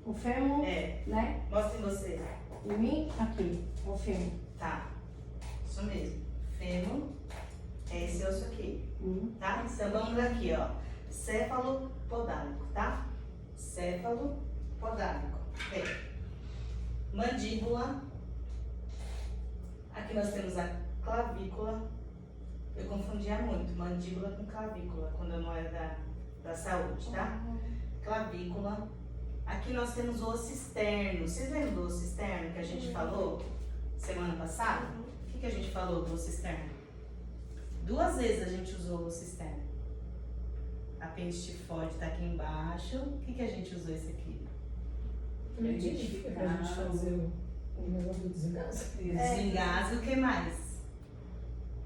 O fêmur, né? Mostra em você. Em mim, aqui, o fêmur. Tá. Isso mesmo. Fêmur é esse osso aqui. Tá? Então vamos aqui, ó. Céfalo podálico, tá? Céfalo podálico. Bem. Mandíbula. Aqui nós temos a clavícula. Eu confundia muito mandíbula com clavícula quando eu não era da saúde, tá? Clavícula. Aqui nós temos o osso externo. Vocês lembram do osso externo que a gente falou semana passada? O que a gente falou do osso externo? 2 vezes a gente usou o osso externo. Apêndice tifóide está aqui embaixo. O que a gente usou esse aqui? Pra identificar, pra gente fazer o negócio do desengaço. Desengaço, o que mais?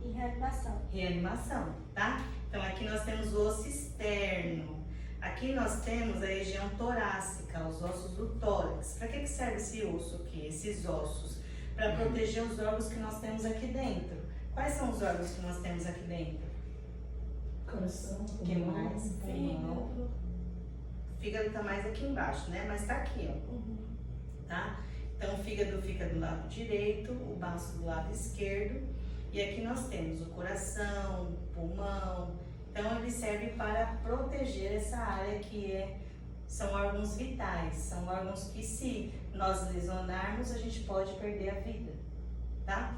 E reanimação. Reanimação, tá? Então aqui nós temos o osso externo. Aqui nós temos a região torácica, os ossos do tórax. Para que serve esse osso aqui, esses ossos? Para proteger os órgãos que nós temos aqui dentro. Quais são os órgãos que nós temos aqui dentro? Coração, O que mais? Pulmão. Fígado. Fígado está mais aqui embaixo, né? Mas está aqui, ó. Tá? Então o fígado fica do lado direito, o baço do lado esquerdo. E aqui nós temos o coração, o pulmão. Então ele serve para proteger essa área que são órgãos vitais. São órgãos que se nós lesionarmos, a gente pode perder a vida, tá?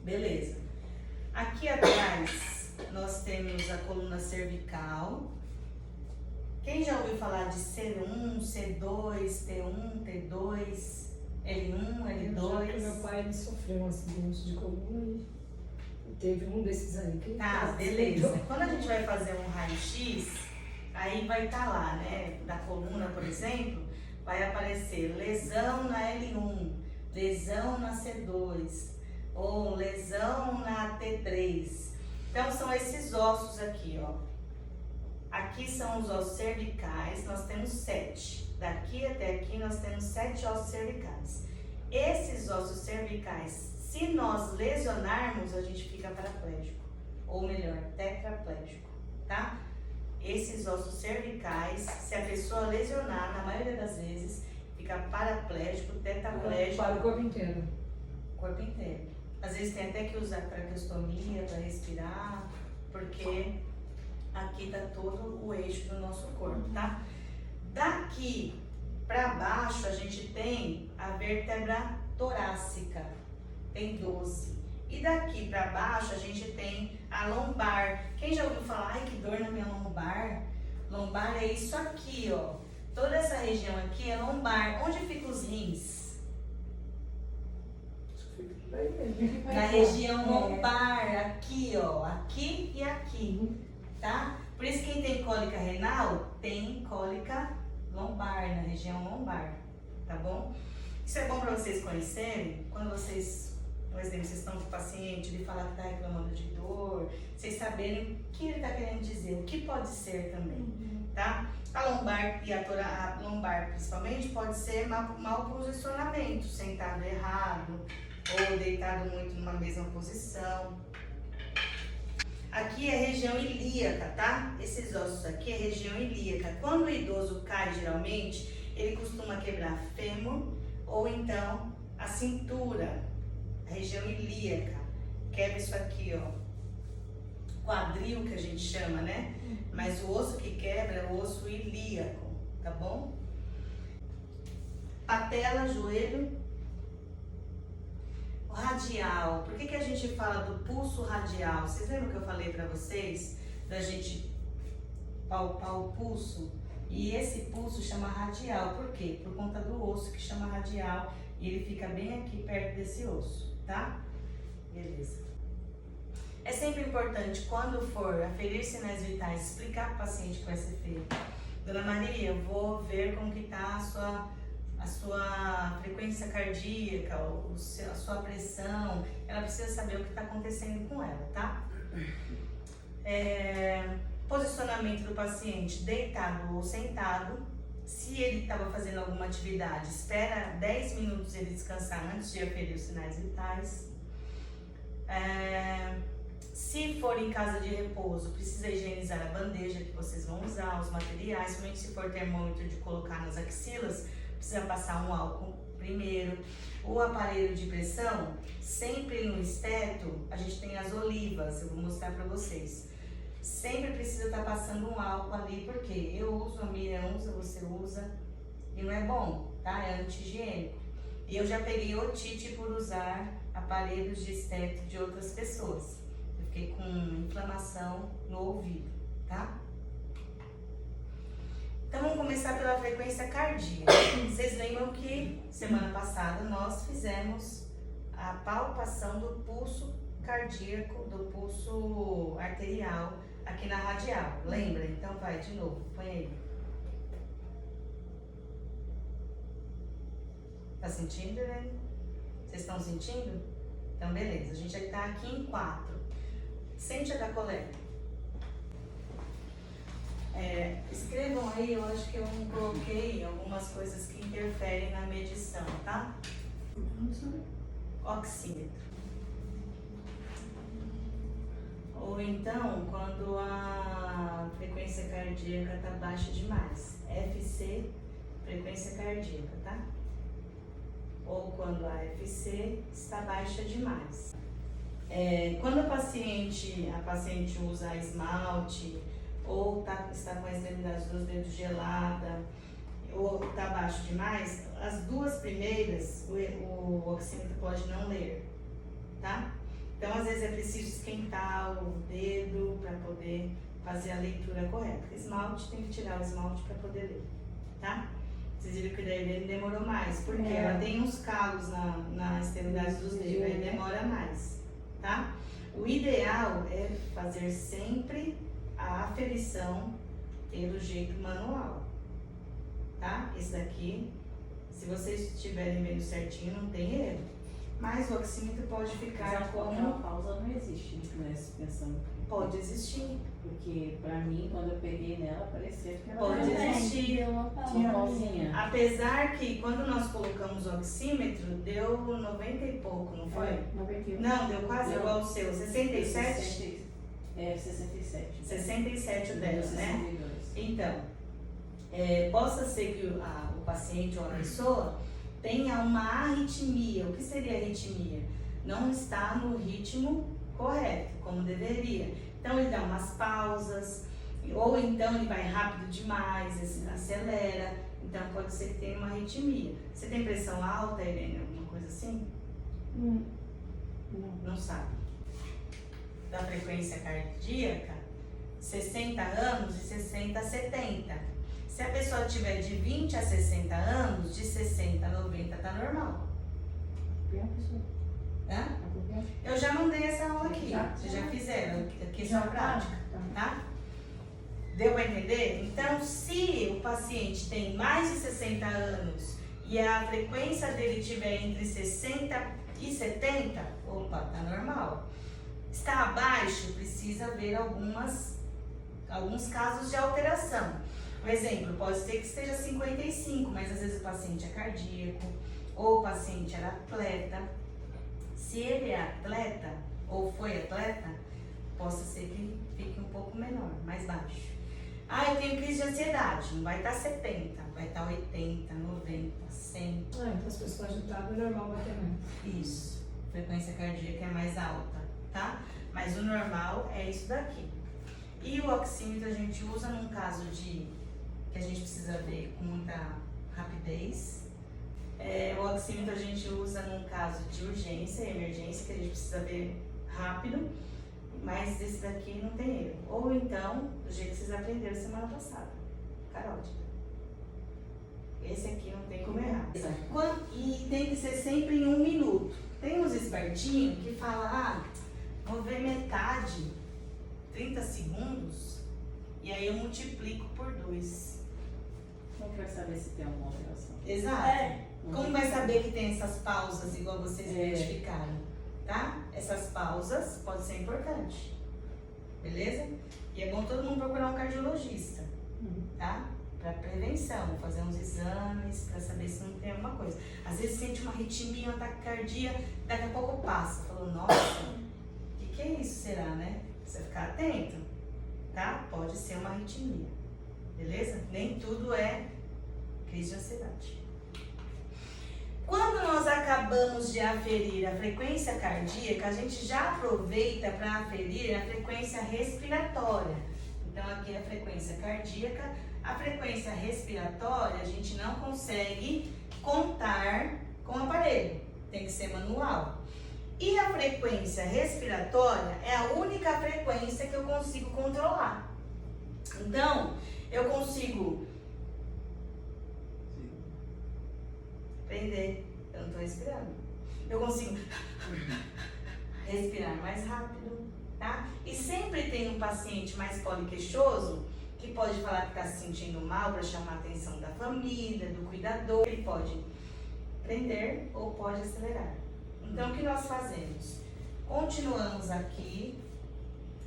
Beleza. Aqui atrás nós temos a coluna cervical. Quem já ouviu falar de C1, C2, T1, T2, L1, L2? Meu pai ele sofreu um acidente de coluna e teve um desses aí que... Tá, beleza. Quando a gente vai fazer um raio-x, aí vai estar lá, né? Da coluna, por exemplo, vai aparecer lesão na L1, lesão na C2, ou lesão na T3. Então são esses ossos aqui, ó. Aqui são os ossos cervicais, nós temos 7. Daqui até aqui nós temos 7 ossos cervicais. Esses ossos cervicais, se nós lesionarmos, a gente fica paraplégico. Ou melhor, tetraplégico, tá? Esses ossos cervicais, se a pessoa lesionar, na maioria das vezes, fica paraplégico, tetraplégico. Para o corpo inteiro. Corpo inteiro. Às vezes tem até que usar traqueostomia para respirar, porque aqui tá todo o eixo do nosso corpo, tá? Daqui para baixo a gente tem a vértebra torácica, tem 12. E daqui para baixo a gente tem a lombar. Quem já ouviu falar, ai que dor na minha lombar? Lombar é isso aqui, ó. Toda essa região aqui é lombar. Onde ficam os rins? Na região lombar, aqui, ó. Aqui e aqui, tá? Por isso quem tem cólica renal, tem cólica lombar, na região lombar, tá bom? Isso é bom para vocês conhecerem, quando vocês, por exemplo, vocês estão com o paciente, ele fala que está reclamando de dor, vocês saberem o que ele está querendo dizer, o que pode ser também, tá? A lombar e a lombar principalmente pode ser mau posicionamento, sentado errado ou deitado muito numa mesma posição. Aqui é a região ilíaca, tá? Esses ossos aqui é a região ilíaca. Quando o idoso cai, geralmente, ele costuma quebrar fêmur ou então a cintura, a região ilíaca. Quebra isso aqui, ó. Quadril, que a gente chama, né? Mas o osso que quebra é o osso ilíaco, tá bom? Patela, joelho. O radial. Por que a gente fala do pulso radial? Vocês lembram que eu falei pra vocês da gente palpar o pulso? E esse pulso chama radial. Por quê? Por conta do osso que chama radial e ele fica bem aqui perto desse osso, tá? Beleza. É sempre importante, quando for aferir sinais vitais, explicar para o paciente que vai ser feito. Dona Maria, eu vou ver como que tá a sua frequência cardíaca, a sua pressão. Ela precisa saber o que está acontecendo com ela, tá? Posicionamento do paciente, deitado ou sentado. Se ele estava fazendo alguma atividade, espera 10 minutos ele descansar antes de aferir os sinais vitais. Se for em casa de repouso, precisa higienizar a bandeja que vocês vão usar, os materiais, somente se for termômetro de colocar nas axilas, precisa passar um álcool primeiro. O aparelho de pressão, sempre no esteto, a gente tem as olivas, eu vou mostrar para vocês. Sempre precisa estar passando um álcool ali, porque eu uso, a Miriam usa, você usa, e não é bom, tá? É anti-higiênico. E eu já peguei otite por usar aparelhos de esteto de outras pessoas. Eu fiquei com inflamação no ouvido, tá? Então vamos começar pela frequência cardíaca. Vocês lembram que semana passada nós fizemos a palpação do pulso cardíaco, do pulso arterial aqui na radial. Lembra? Então vai de novo, põe aí. Tá sentindo, né? Vocês estão sentindo? Então beleza, a gente já tá aqui em 4. Sente a da colega. Escrevam aí, eu acho que eu não coloquei algumas coisas que interferem na medição, tá? Oxímetro. Ou então, quando a frequência cardíaca está baixa demais. FC, frequência cardíaca, tá? Ou quando a FC está baixa demais. Quando a paciente usa esmalte, ou está com a extremidade dos dedos gelada, ou está baixo demais, as duas primeiras o oxímetro pode não ler, tá? Então, às vezes é preciso esquentar o dedo para poder fazer a leitura correta. Esmalte, tem que tirar o esmalte para poder ler, tá? Vocês viram que daí ele demorou mais, porque ela tem uns calos na extremidade dos dedos, aí demora mais, tá? O ideal é fazer sempre a aferição pelo jeito manual, tá? Esse daqui, se vocês estiverem vendo certinho, não tem erro. Mas o oxímetro pode ficar como... Aquela pausa não existe, né? Pensando. Pode existir. Porque pra mim, quando eu peguei nela, parecia que ela Pode existir. Deu uma pausa. tinha pausinha. Apesar que quando nós colocamos o oxímetro, deu 90 e pouco, não foi? 91. Não, deu quase igual ao seu. 67? 67. 67 o dela, né? 62. Então, possa ser que o paciente ou a pessoa tenha uma arritmia. O que seria arritmia? Não está no ritmo correto, como deveria. Então, ele dá umas pausas, ou então ele vai rápido demais, acelera. Então, pode ser que tenha uma arritmia. Você tem pressão alta, Irene? Alguma coisa assim? Não sabe. Da frequência cardíaca, 60 anos, de 60 a 70. Se a pessoa tiver de 20 a 60 anos, de 60 a 90 tá normal. Hã? Eu já mandei essa aula aqui, vocês já fizeram, questão prática, tá? Deu para entender? Então, se o paciente tem mais de 60 anos e a frequência dele estiver entre 60 e 70, opa, tá normal. Está abaixo, precisa ver alguns casos de alteração. Por exemplo, pode ser que esteja 55, mas às vezes o paciente é cardíaco, ou o paciente era atleta. Se ele é atleta, ou foi atleta, possa ser que fique um pouco menor, mais baixo. Eu tenho crise de ansiedade, não vai estar 70, vai estar 80, 90, 100. Então as pessoas agitadas é normal bater mais. Isso, frequência cardíaca é mais alta, tá? Mas o normal é isso daqui. E o oxímetro a gente usa num caso que a gente precisa ver com muita rapidez. O oxímetro a gente usa num caso de urgência, emergência, que a gente precisa ver rápido, mas esse daqui não tem erro. Ou então, do jeito que vocês aprenderam semana passada, carótida. Esse aqui não tem como errar. E tem que ser sempre em 1 minuto. Tem uns espertinhos que falam, vou ver metade, 30 segundos, e aí eu multiplico por 2. Como vai saber se tem alguma alteração? Exato. Como vai saber que tem essas pausas igual vocês identificaram, tá? Essas pausas podem ser importantes, beleza? E é bom todo mundo procurar um cardiologista, tá? Para prevenção, fazer uns exames para saber se não tem alguma coisa. Às vezes sente uma arritmia, uma taquicardia, daqui a pouco passa. Falou, nossa, o que é isso, será, né? Precisa ficar atento, tá? Pode ser uma arritmia, beleza? Nem tudo é crise de ansiedade. Quando nós acabamos de aferir a frequência cardíaca, a gente já aproveita para aferir a frequência respiratória. Então, aqui é a frequência cardíaca. A frequência respiratória, a gente não consegue contar com o aparelho. Tem que ser manual. E a frequência respiratória é a única frequência que eu consigo controlar. Então, eu consigo prender, eu não estou respirando. Eu consigo respirar mais rápido, tá? E sempre tem um paciente mais poliqueixoso que pode falar que está se sentindo mal para chamar a atenção da família, do cuidador. Ele pode prender ou pode acelerar. Então, o que nós fazemos? Continuamos aqui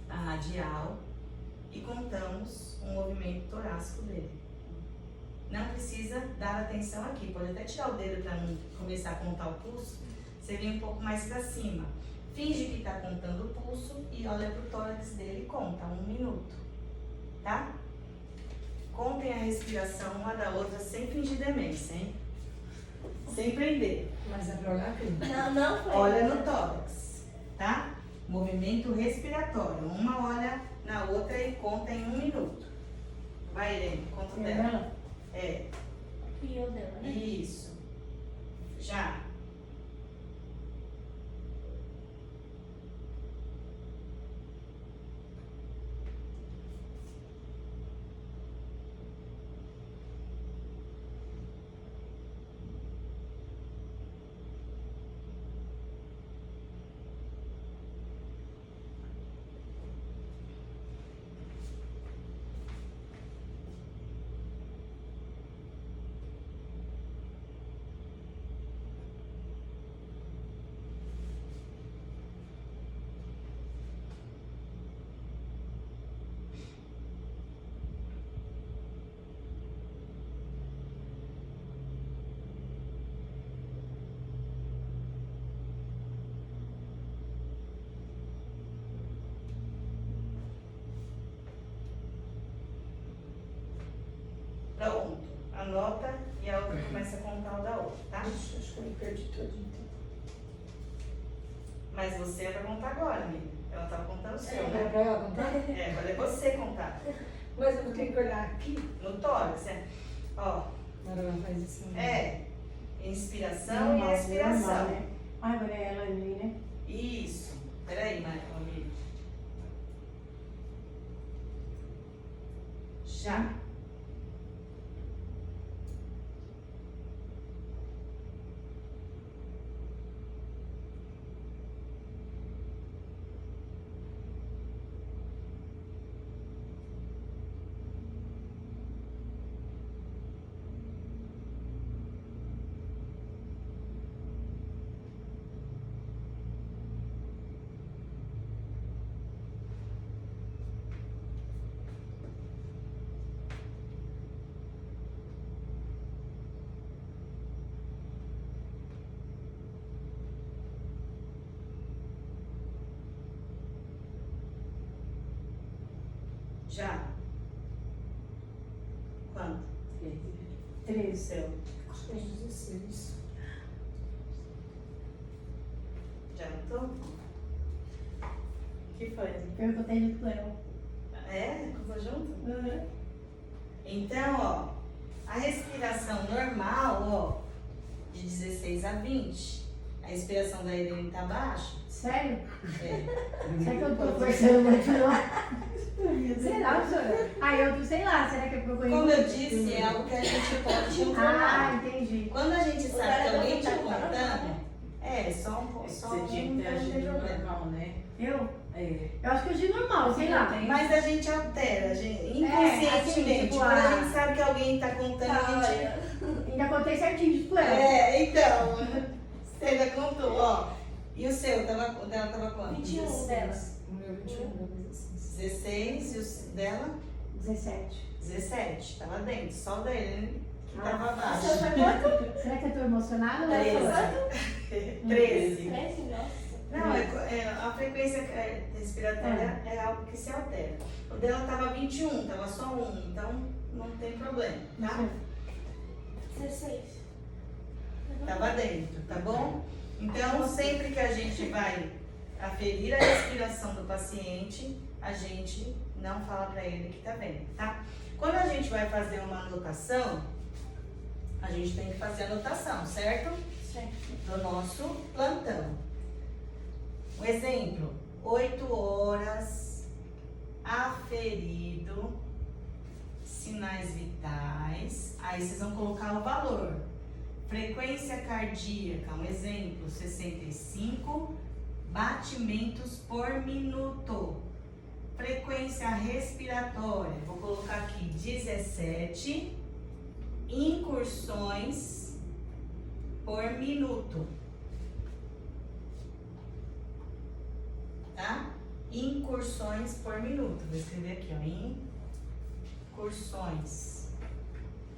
a radial e contamos o movimento torácico dele. Não precisa dar atenção aqui, pode até tirar o dedo para não começar a contar o pulso. Você vem um pouco mais para cima. Finge que está contando o pulso e olha para o tórax dele e conta 1 minuto, tá? Contem a respiração uma da outra sem fingir demência, hein? Sem prender. Mas é pra olhar aqui. Não foi. Olha no tórax, tá? Movimento respiratório. Uma olha na outra e conta em 1 minuto. Vai, Irene, conta o dela. É, E eu dela, né? isso. Já. Pronto. Anota e a outra começa a contar o da outra, tá? Acho que eu me perdi todinho. Mas você vai contar agora, amiga. Ela tava contando o seu, É né? pra ela contar? É, agora é você contar. Mas eu tenho que olhar aqui. No tórax, é. Ó, Agora ela faz isso. é. Inspiração Normal, e expiração. normal, né? Ai, agora é ela ali, né? Isso. Peraí, amigo. Já. Já. Quanto? 13. Seu. Acho que é 16. Já notou? O que foi? Eu botei junto com ela. É? Contou junto? Então, ó, a respiração normal, ó, de 16 a 20. A respiração da Irene tá baixa. Sério? É. Será que eu tô forçando muito não? Será, professora? Ah, eu sei lá, será que é porque eu Como eu disse, é algo que a gente pode controlar. Ah, entendi. Quando a gente sabe que alguém te tá contando, é só um pouco, só Você tinha que ter não tem agido problema. normal, né? Eu? É. Eu acho que eu agi normal, sei lá. Mas a gente altera, a gente, inconscientemente. tipo, Quando a a- gente sabe que alguém tá contando, a gente. Ainda contei certinho tipo ela. É, então. Você ainda contou, ó. E o seu, o dela tava quanto? 21 dela. O meu 21, meu 16. 16 e o dela? 17. 17. Tava dentro, só o dele que tava O seu abaixo. foi quanto? Será que eu tô emocionada? Treze. Ou 13. 13, nossa. Não, a frequência respiratória é algo que se altera. O dela estava 21, estava só 1, então não tem problema, tá? 16. Estava dentro, tá bom? Então, sempre que a gente vai aferir a respiração do paciente, a gente não fala para ele que tá vendo, tá? Quando a gente vai fazer uma anotação, a gente tem que fazer a anotação, certo? Certo. Do nosso plantão. Um exemplo, 8 horas, aferido, sinais vitais, aí vocês vão colocar o valor. Frequência cardíaca, um exemplo, 65 batimentos por minuto. Frequência respiratória, vou colocar aqui 17 incursões por minuto. Tá? Incursões por minuto. Vou escrever aqui, ó. Incursões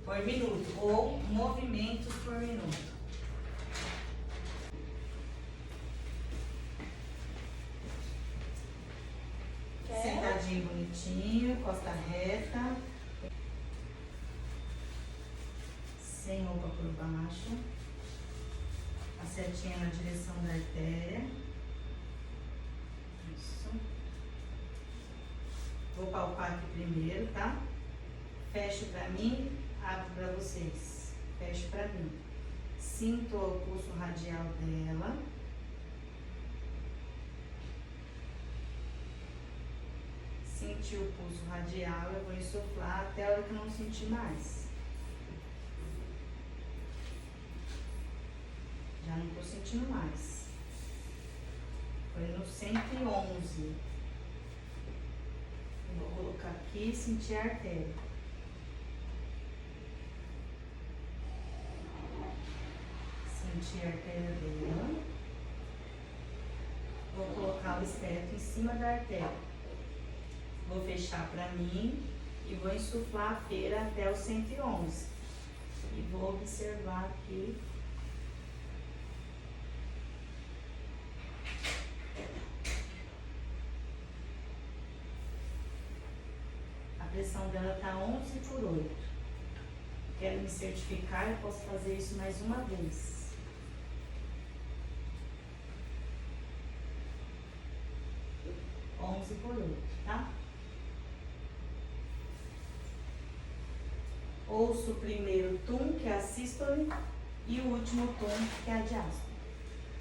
por minuto ou movimentos por minuto. Sentadinho bonitinho, costa reta. Sem roupa por baixo. A setinha na direção da artéria. Isso. Vou palpar aqui primeiro, tá? Fecho pra mim, abro pra vocês. Fecho pra mim. Sinto o pulso radial dela. Senti o pulso radial, eu vou insuflar até a hora que eu não sentir mais. Já não tô sentindo mais. Foi no 111. Eu vou colocar aqui e sentir a artéria. Sentir a artéria dela. Vou colocar o esteto em cima da artéria. Vou fechar pra mim e vou insuflar a feira até o 111. E vou observar aqui. A pressão dela tá 11 por 8. Quero me certificar, eu posso fazer isso mais uma vez. 11 por 8, tá? Ouço o primeiro tum, que é a sístole, e o último tom, que é a diástole.